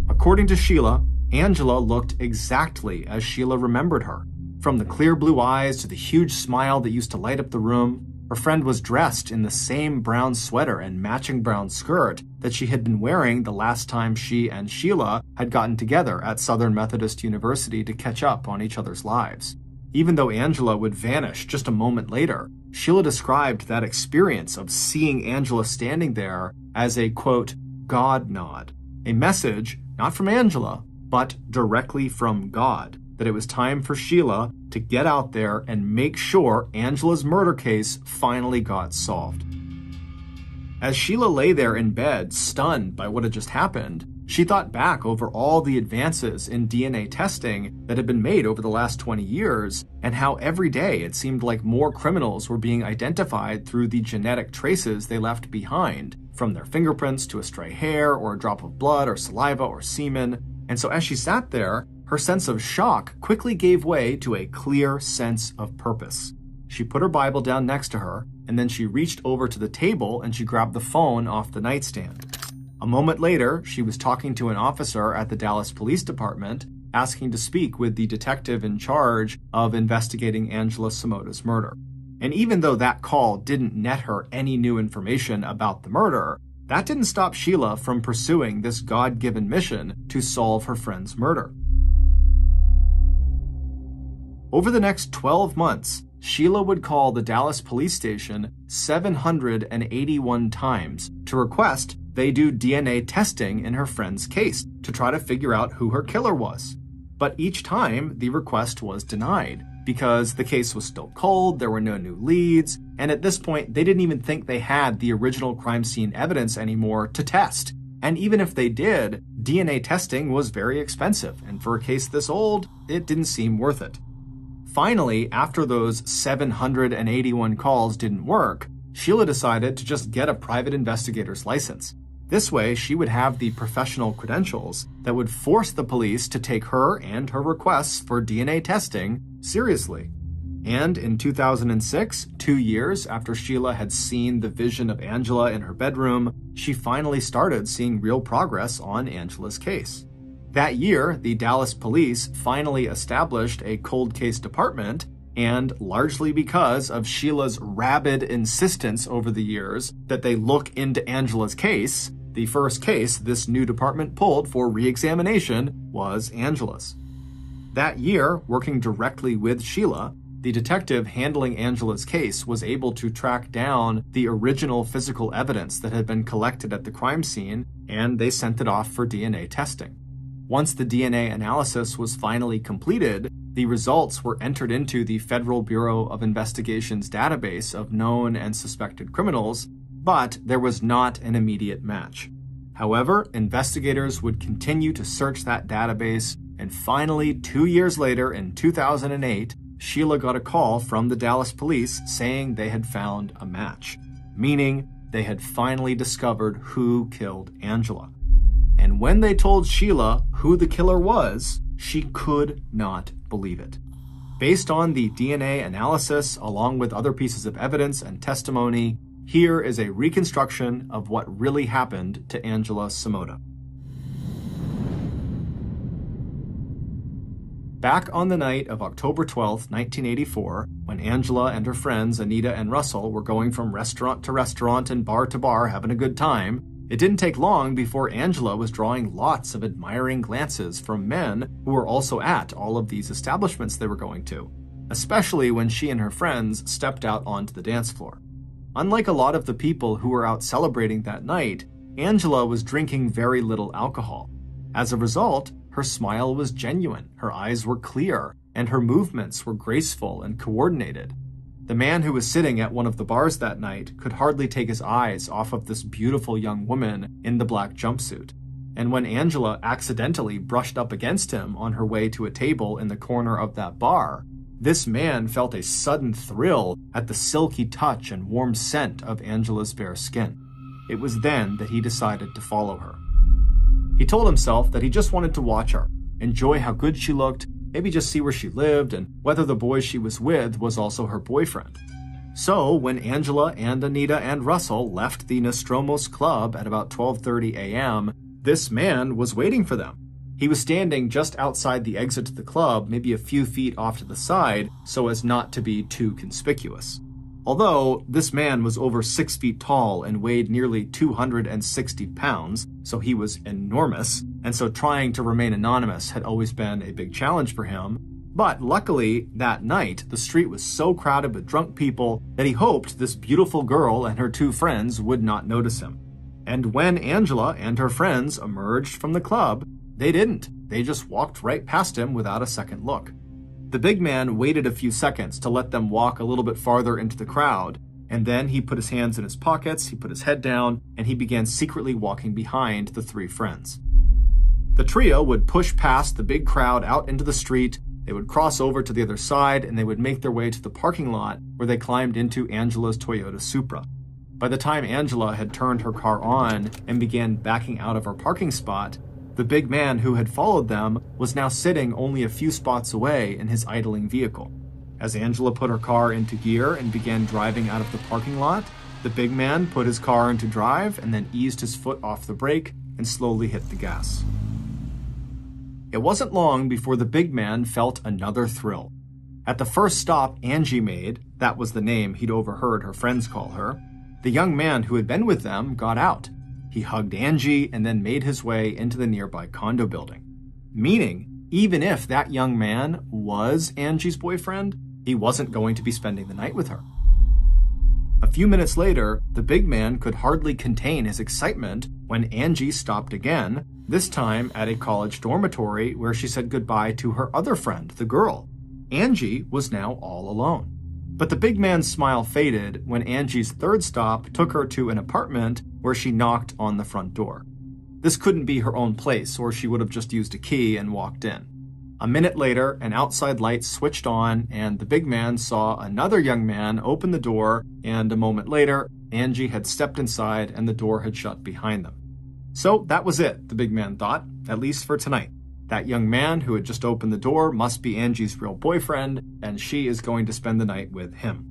According to Sheila, Angela looked exactly as Sheila remembered her. From the clear blue eyes to the huge smile that used to light up the room, her friend was dressed in the same brown sweater and matching brown skirt that she had been wearing the last time she and Sheila had gotten together at Southern Methodist University to catch up on each other's lives. Even though Angela would vanish just a moment later, Sheila described that experience of seeing Angela standing there as a, quote, God nod, a message not from Angela, but directly from God, that it was time for Sheila to get out there and make sure Angela's murder case finally got solved. As Sheila lay there in bed, stunned by what had just happened, she thought back over all the advances in DNA testing that had been made over the last 20 years, and how every day it seemed like more criminals were being identified through the genetic traces they left behind, from their fingerprints to a stray hair or a drop of blood or saliva or semen. And so as she sat there, her sense of shock quickly gave way to a clear sense of purpose. She put her Bible down next to her, and then she reached over to the table and she grabbed the phone off the nightstand. A moment later, she was talking to an officer at the Dallas Police Department, asking to speak with the detective in charge of investigating Angela Samota's murder. And even though that call didn't net her any new information about the murder, that didn't stop Sheila from pursuing this God-given mission to solve her friend's murder. Over the next 12 months, Sheila would call the Dallas police station 781 times to request they do DNA testing in her friend's case to try to figure out who her killer was. But each time, the request was denied because the case was still cold, there were no new leads, and at this point, they didn't even think they had the original crime scene evidence anymore to test. And even if they did, DNA testing was very expensive, and for a case this old, it didn't seem worth it. Finally, after those 781 calls didn't work, Sheila decided to just get a private investigator's license. This way, she would have the professional credentials that would force the police to take her and her requests for DNA testing seriously. And in 2006, 2 years after Sheila had seen the vision of Angela in her bedroom, she finally started seeing real progress on Angela's case. That year, the Dallas police finally established a cold case department, and largely because of Sheila's rabid insistence over the years that they look into Angela's case, the first case this new department pulled for re-examination was Angela's. That year, working directly with Sheila, the detective handling Angela's case was able to track down the original physical evidence that had been collected at the crime scene, and they sent it off for DNA testing. Once the DNA analysis was finally completed, the results were entered into the Federal Bureau of Investigation's database of known and suspected criminals, but there was not an immediate match. However, investigators would continue to search that database, and finally, 2 years later, in 2008, Sheila got a call from the Dallas police saying they had found a match, meaning they had finally discovered who killed Angela. And when they told Sheila who the killer was, she could not believe it. Based on the DNA analysis, along with other pieces of evidence and testimony, here is a reconstruction of what really happened to Angela Samoda. Back on the night of October 12, 1984, when Angela and her friends Anita and Russell were going from restaurant to restaurant and bar to bar having a good time, it didn't take long before Angela was drawing lots of admiring glances from men who were also at all of these establishments they were going to, especially when she and her friends stepped out onto the dance floor. Unlike a lot of the people who were out celebrating that night, Angela was drinking very little alcohol. As a result, her smile was genuine, her eyes were clear, and her movements were graceful and coordinated. The man who was sitting at one of the bars that night could hardly take his eyes off of this beautiful young woman in the black jumpsuit. And when Angela accidentally brushed up against him on her way to a table in the corner of that bar, this man felt a sudden thrill at the silky touch and warm scent of Angela's bare skin. It was then that he decided to follow her. He told himself that he just wanted to watch her, enjoy how good she looked, maybe just see where she lived and whether the boy she was with was also her boyfriend. So when Angela and Anita and Russell left the Nostromos Club at about 12:30 a.m., this man was waiting for them. He was standing just outside the exit to the club, maybe a few feet off to the side, so as not to be too conspicuous. Although this man was over 6 feet tall and weighed nearly 260 pounds, so he was enormous, and so trying to remain anonymous had always been a big challenge for him. But luckily, that night, the street was so crowded with drunk people that he hoped this beautiful girl and her two friends would not notice him. And when Angela and her friends emerged from the club, they didn't. They just walked right past him without a second look. The big man waited a few seconds to let them walk a little bit farther into the crowd, and then he put his hands in his pockets, he put his head down, and he began secretly walking behind the three friends. The trio would push past the big crowd out into the street, they would cross over to the other side, and they would make their way to the parking lot where they climbed into Angela's Toyota Supra. By the time Angela had turned her car on and began backing out of her parking spot, the big man who had followed them was now sitting only a few spots away in his idling vehicle. As Angela put her car into gear and began driving out of the parking lot, the big man put his car into drive and then eased his foot off the brake and slowly hit the gas. It wasn't long before the big man felt another thrill. At the first stop Angie made, that was the name he'd overheard her friends call her, the young man who had been with them got out. He hugged Angie and then made his way into the nearby condo building. Meaning, even if that young man was Angie's boyfriend, he wasn't going to be spending the night with her. A few minutes later, the big man could hardly contain his excitement when Angie stopped again, this time at a college dormitory where she said goodbye to her other friend, the girl. Angie was now all alone. But the big man's smile faded when Angie's third stop took her to an apartment where she knocked on the front door. This couldn't be her own place, or she would have just used a key and walked in. A minute later, an outside light switched on, and the big man saw another young man open the door, and a moment later, Angie had stepped inside and the door had shut behind them. So that was it, the big man thought, at least for tonight. That young man who had just opened the door must be Angie's real boyfriend, and she is going to spend the night with him.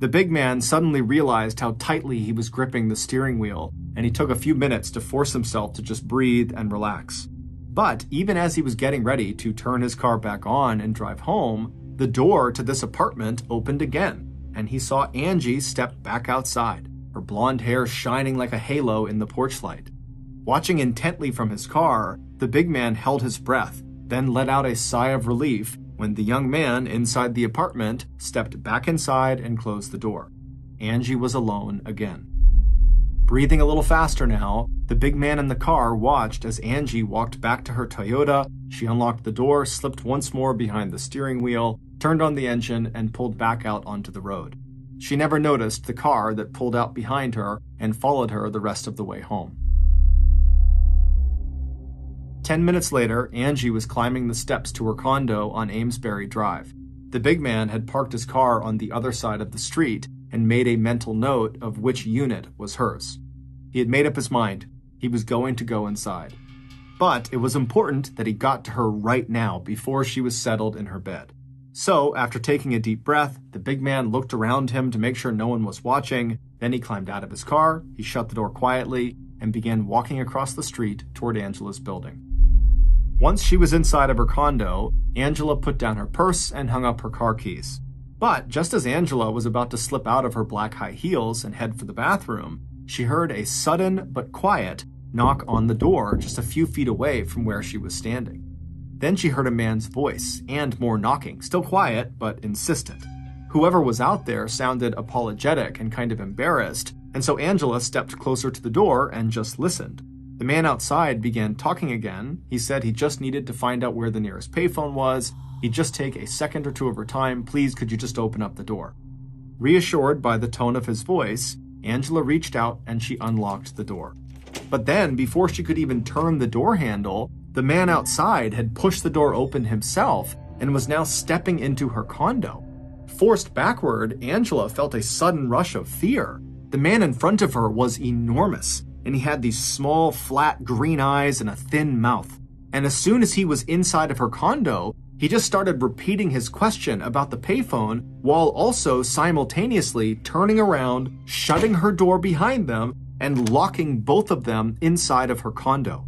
The big man suddenly realized how tightly he was gripping the steering wheel, and he took a few minutes to force himself to just breathe and relax. But even as he was getting ready to turn his car back on and drive home, the door to this apartment opened again, and he saw Angie step back outside, her blonde hair shining like a halo in the porch light. Watching intently from his car, the big man held his breath, then let out a sigh of relief when the young man inside the apartment stepped back inside and closed the door. Angie was alone again. Breathing a little faster now, the big man in the car watched as Angie walked back to her Toyota. She unlocked the door, slipped once more behind the steering wheel, turned on the engine, and pulled back out onto the road. She never noticed the car that pulled out behind her and followed her the rest of the way home. 10 minutes later, Angie was climbing the steps to her condo on Amesbury Drive. The big man had parked his car on the other side of the street and made a mental note of which unit was hers. He had made up his mind. He was going to go inside. But it was important that he got to her right now before she was settled in her bed. So, after taking a deep breath, the big man looked around him to make sure no one was watching. Then he climbed out of his car, he shut the door quietly, and began walking across the street toward Angela's building. Once she was inside of her condo, Angela put down her purse and hung up her car keys. But just as Angela was about to slip out of her black high heels and head for the bathroom, she heard a sudden but quiet knock on the door just a few feet away from where she was standing. Then she heard a man's voice and more knocking, still quiet but insistent. Whoever was out there sounded apologetic and kind of embarrassed, and so Angela stepped closer to the door and just listened. The man outside began talking again. He said he just needed to find out where the nearest payphone was. He'd just take a second or two of her time. Please, could you just open up the door? Reassured by the tone of his voice, Angela reached out and she unlocked the door. But then, before she could even turn the door handle, the man outside had pushed the door open himself and was now stepping into her condo. Forced backward, Angela felt a sudden rush of fear. The man in front of her was enormous, and he had these small, flat green eyes and a thin mouth. And as soon as he was inside of her condo, he just started repeating his question about the payphone while also simultaneously turning around, shutting her door behind them, and locking both of them inside of her condo.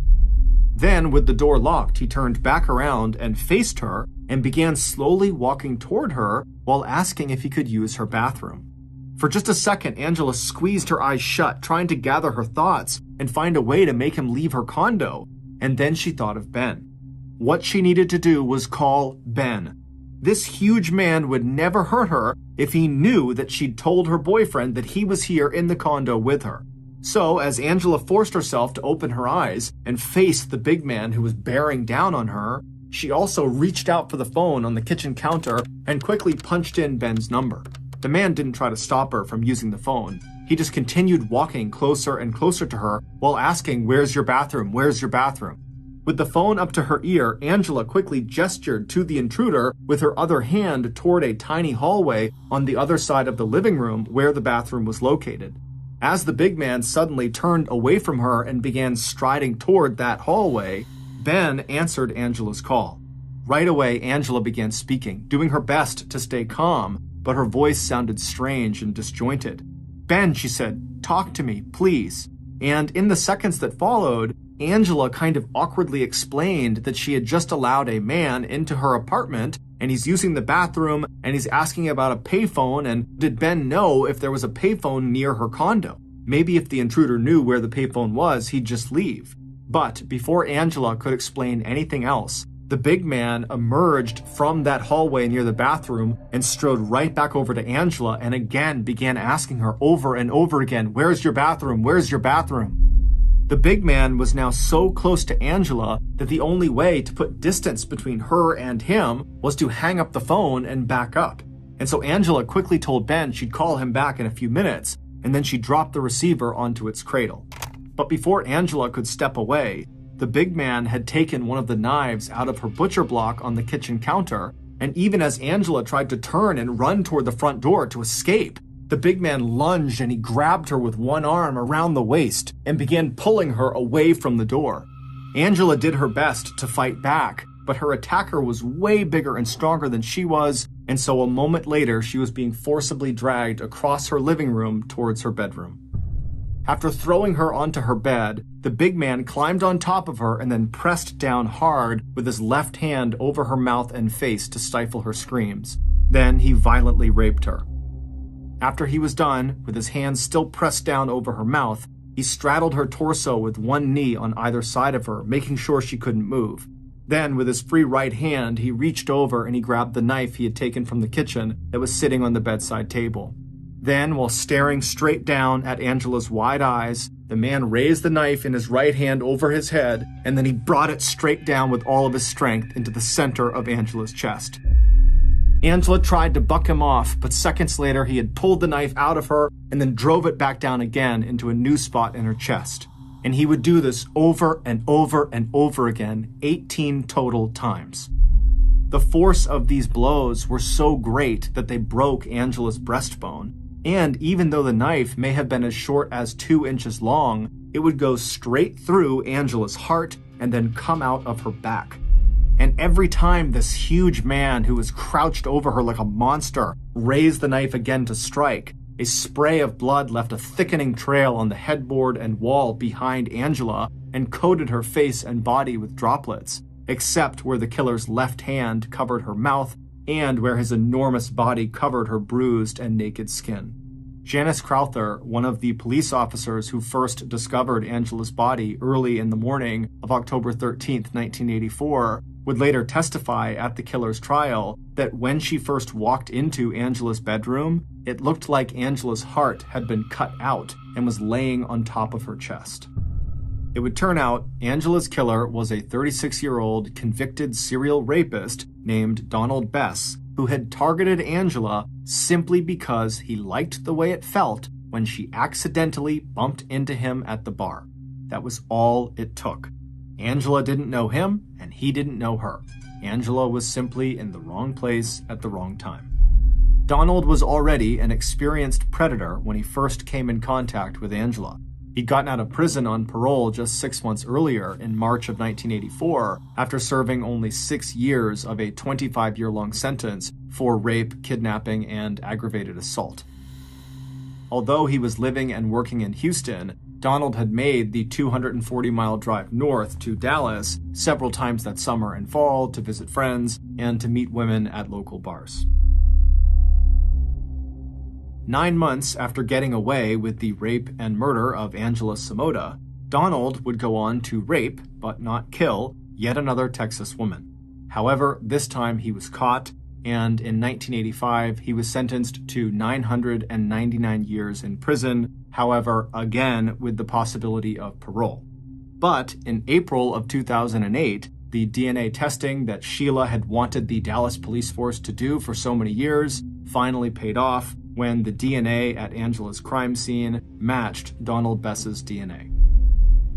Then, with the door locked, he turned back around and faced her and began slowly walking toward her while asking if he could use her bathroom. For just a second, Angela squeezed her eyes shut, trying to gather her thoughts and find a way to make him leave her condo. And then she thought of Ben. What she needed to do was call Ben. This huge man would never hurt her if he knew that she'd told her boyfriend that he was here in the condo with her. So, as Angela forced herself to open her eyes and face the big man who was bearing down on her, she also reached out for the phone on the kitchen counter and quickly punched in Ben's number. The man didn't try to stop her from using the phone. He just continued walking closer and closer to her while asking, "Where's your bathroom? Where's your bathroom?" With the phone up to her ear, Angela quickly gestured to the intruder with her other hand toward a tiny hallway on the other side of the living room where the bathroom was located. As the big man suddenly turned away from her and began striding toward that hallway, Ben answered Angela's call. Right away, Angela began speaking, doing her best to stay calm, but her voice sounded strange and disjointed. "Ben," she said, "talk to me, please." And in the seconds that followed, Angela kind of awkwardly explained that she had just allowed a man into her apartment and he's using the bathroom and he's asking about a payphone, and did Ben know if there was a payphone near her condo? Maybe if the intruder knew where the payphone was, he'd just leave. But before Angela could explain anything else, the big man emerged from that hallway near the bathroom and strode right back over to Angela and again began asking her over and over again, "Where's your bathroom? Where's your bathroom?" The big man was now so close to Angela that the only way to put distance between her and him was to hang up the phone and back up. And so Angela quickly told Ben she'd call him back in a few minutes, and then she dropped the receiver onto its cradle. But before Angela could step away, the big man had taken one of the knives out of her butcher block on the kitchen counter, and even as Angela tried to turn and run toward the front door to escape, the big man lunged and he grabbed her with one arm around the waist and began pulling her away from the door. Angela did her best to fight back, but her attacker was way bigger and stronger than she was, and so a moment later she was being forcibly dragged across her living room towards her bedroom. After throwing her onto her bed, the big man climbed on top of her and then pressed down hard with his left hand over her mouth and face to stifle her screams. Then he violently raped her. After he was done, with his hands still pressed down over her mouth, he straddled her torso with one knee on either side of her, making sure she couldn't move. Then, with his free right hand, he reached over and he grabbed the knife he had taken from the kitchen that was sitting on the bedside table. Then, while staring straight down at Angela's wide eyes, the man raised the knife in his right hand over his head, and then he brought it straight down with all of his strength into the center of Angela's chest. Angela tried to buck him off, but seconds later he had pulled the knife out of her and then drove it back down again into a new spot in her chest. And he would do this over and over and over again, 18 total times. The force of these blows were so great that they broke Angela's breastbone, and even though the knife may have been as short as 2 inches long, it would go straight through Angela's heart and then come out of her back. And every time this huge man who was crouched over her like a monster raised the knife again to strike, a spray of blood left a thickening trail on the headboard and wall behind Angela and coated her face and body with droplets, except where the killer's left hand covered her mouth and where his enormous body covered her bruised and naked skin. Janice Crowther, one of the police officers who first discovered Angela's body early in the morning of October 13, 1984, would later testify at the killer's trial that when she first walked into Angela's bedroom, it looked like Angela's heart had been cut out and was laying on top of her chest. It would turn out Angela's killer was a 36-year-old convicted serial rapist named Donald Bess, who had targeted Angela simply because he liked the way it felt when she accidentally bumped into him at the bar. That was all it took. Angela didn't know him, and he didn't know her. Angela was simply in the wrong place at the wrong time. Donald was already an experienced predator when he first came in contact with Angela. He'd gotten out of prison on parole just 6 months earlier in March of 1984 after serving only 6 years of a 25-year-long sentence for rape, kidnapping, and aggravated assault. Although he was living and working in Houston, Donald had made the 240-mile drive north to Dallas several times that summer and fall to visit friends and to meet women at local bars. 9 months after getting away with the rape and murder of Angela Samoda, Donald would go on to rape, but not kill, yet another Texas woman. However, this time he was caught, and in 1985 he was sentenced to 999 years in prison, however, again with the possibility of parole. But in April of 2008, the DNA testing that Sheila had wanted the Dallas police force to do for so many years finally paid off when the DNA at Angela's crime scene matched Donald Bess's DNA.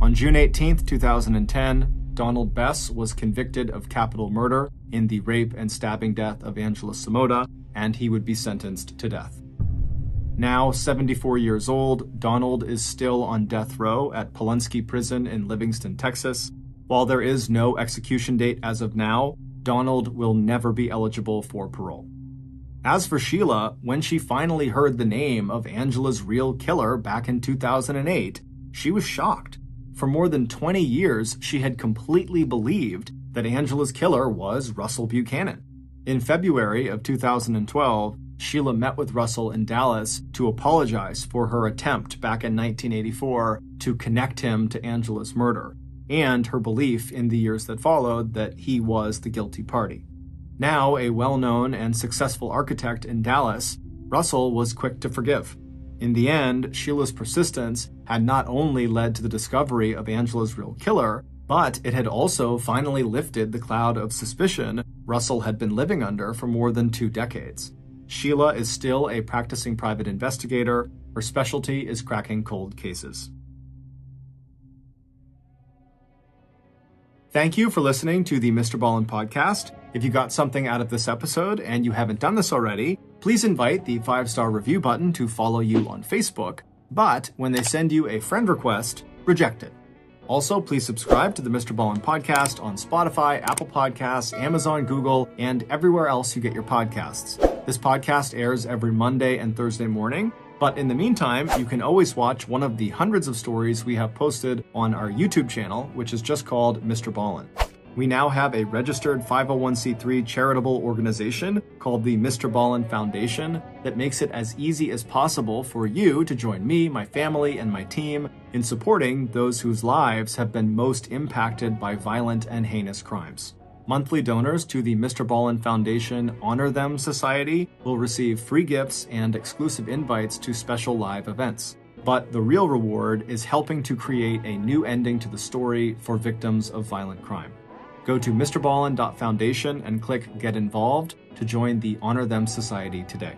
On June 18, 2010, Donald Bess was convicted of capital murder in the rape and stabbing death of Angela Samoda, and he would be sentenced to death. Now 74 years old, Donald is still on death row at Polunsky Prison in Livingston, Texas. While there is no execution date as of now, Donald will never be eligible for parole. As for Sheila, when she finally heard the name of Angela's real killer back in 2008, she was shocked. For more than 20 years, she had completely believed that Angela's killer was Russell Buchanan. In February of 2012, Sheila met with Russell in Dallas to apologize for her attempt back in 1984 to connect him to Angela's murder, and her belief in the years that followed that he was the guilty party. Now a well-known and successful architect in Dallas, Russell was quick to forgive. In the end, Sheila's persistence had not only led to the discovery of Angela's real killer, but it had also finally lifted the cloud of suspicion Russell had been living under for more than 2 decades. Sheila is still a practicing private investigator. Her specialty is cracking cold cases. Thank you for listening to the MrBallen podcast. If you got something out of this episode and you haven't done this already, please invite the 5-star review button to follow you on Facebook, but when they send you a friend request, reject it. Also, please subscribe to the MrBallen podcast on Spotify, Apple Podcasts, Amazon, Google, and everywhere else you get your podcasts. This podcast airs every Monday and Thursday morning, But in the meantime, you can always watch one of the hundreds of stories we have posted on our YouTube channel, which is just called MrBallen. We now have a registered 501c3 charitable organization called the MrBallen Foundation that makes it as easy as possible for you to join me, my family, and my team in supporting those whose lives have been most impacted by violent and heinous crimes. Monthly donors to the MrBallen Foundation Honor Them Society will receive free gifts and exclusive invites to special live events. But the real reward is helping to create a new ending to the story for victims of violent crime. Go to mrballen.foundation and click Get Involved to join the Honor Them Society today.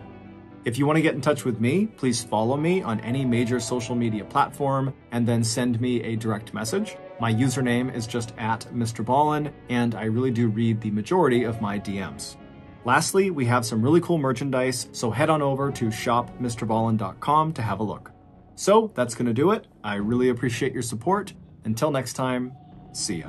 If you want to get in touch with me, please follow me on any major social media platform and then send me a direct message. My username is just @MrBallen, and I really do read the majority of my DMs. Lastly, we have some really cool merchandise, so head on over to shopmrballen.com to have a look. So that's going to do it. I really appreciate your support. Until next time, see ya.